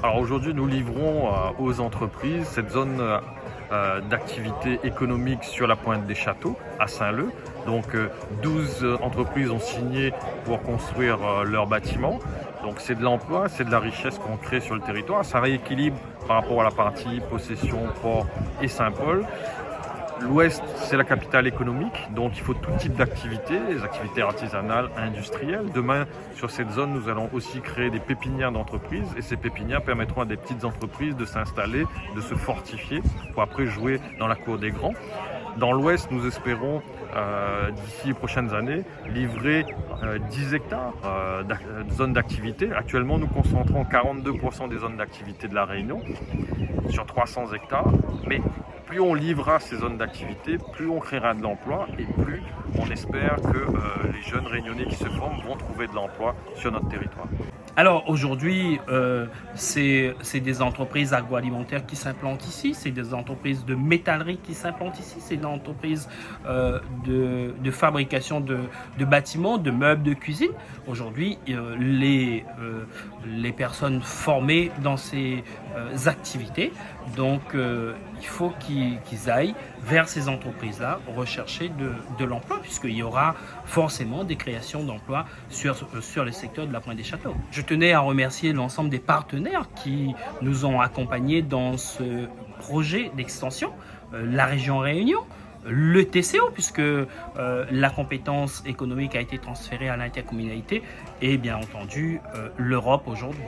Alors aujourd'hui, nous livrons aux entreprises cette zone d'activité économique sur la pointe des Châteaux, à Saint-Leu. Donc 12 entreprises ont signé pour construire leur bâtiment. Donc c'est de l'emploi, c'est de la richesse qu'on crée sur le territoire. Ça rééquilibre par rapport à la partie possession, port et Saint-Paul. L'Ouest, c'est la capitale économique, donc il faut tout type d'activités, les activités artisanales, industrielles. Demain, sur cette zone, nous allons aussi créer des pépinières d'entreprises et ces pépinières permettront à des petites entreprises de s'installer, de se fortifier pour après jouer dans la cour des grands. Dans l'Ouest, nous espérons, d'ici les prochaines années, livrer 10 hectares de zones d'activité. Actuellement, nous concentrons 42% des zones d'activité de la Réunion sur 300 hectares, mais plus on livrera ces zones d'activité, plus on créera de l'emploi et plus on espère que les jeunes réunionnais qui se forment vont trouver de l'emploi sur notre territoire. Alors aujourd'hui, c'est des entreprises agroalimentaires qui s'implantent ici, c'est des entreprises de métallerie qui s'implantent ici, c'est des entreprises de fabrication de bâtiments, de meubles de cuisine. Aujourd'hui, les personnes formées dans ces activités, donc il faut qu'ils aillent vers ces entreprises-là rechercher de l'emploi, puisqu'il y aura forcément des créations d'emplois sur le secteur de la Pointe des Châteaux. Je tenais à remercier l'ensemble des partenaires qui nous ont accompagnés dans ce projet d'extension, la région Réunion, le TCO, puisque la compétence économique a été transférée à l'intercommunalité, et bien entendu l'Europe aujourd'hui.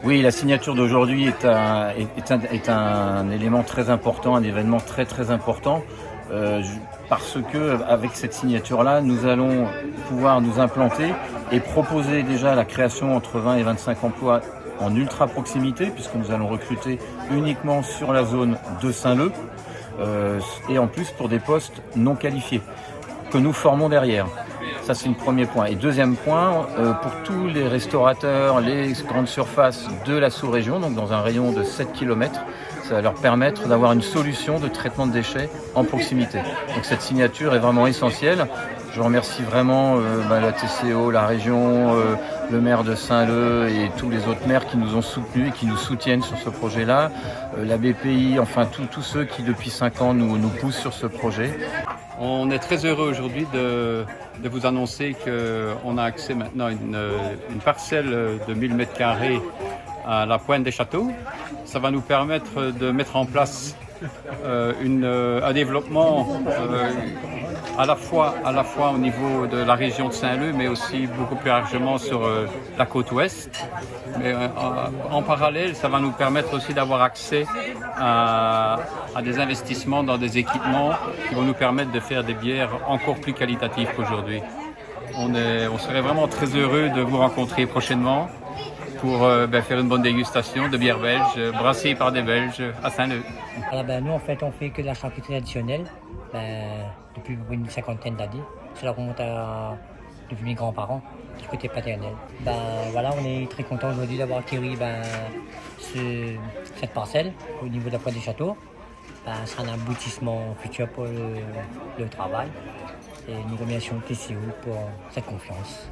Oui, la signature d'aujourd'hui est un élément très important, un événement très très important, parce que avec cette signature-là, nous allons pouvoir nous implanter et proposer déjà la création entre 20 et 25 emplois en ultra proximité, puisque nous allons recruter uniquement sur la zone de Saint-Leu, et en plus pour des postes non qualifiés que nous formons derrière. Ça, c'est le premier point. Et deuxième point, pour tous les restaurateurs, les grandes surfaces de la sous-région, donc dans un rayon de 7 km, ça va leur permettre d'avoir une solution de traitement de déchets en proximité. Donc cette signature est vraiment essentielle. Je remercie vraiment la TCO, la région, le maire de Saint-Leu et tous les autres maires qui nous ont soutenus et qui nous soutiennent sur ce projet-là, la BPI, enfin tous ceux qui depuis 5 ans nous poussent sur ce projet. On est très heureux aujourd'hui de vous annoncer qu'on a accès maintenant à une parcelle de 1000 m² à la Pointe des Châteaux. Ça va nous permettre de mettre en place un développement à la fois au niveau de la région de Saint-Leu, mais aussi beaucoup plus largement sur la côte ouest. Mais en parallèle, ça va nous permettre aussi d'avoir accès à des investissements dans des équipements qui vont nous permettre de faire des bières encore plus qualitatives qu'aujourd'hui. On serait vraiment très heureux de vous rencontrer prochainement pour faire une bonne dégustation de bières belges brassées par des Belges à Saint-Leu. Alors nous en fait on fait que de la charcuterie traditionnelle depuis une cinquantaine d'années. Cela remonte depuis mes grands-parents du côté paternel. Voilà, on est très content aujourd'hui d'avoir acquis cette parcelle au niveau de la Pointe des Châteaux. Ce sera un aboutissement futur pour le travail et nous remercions TCO pour cette confiance.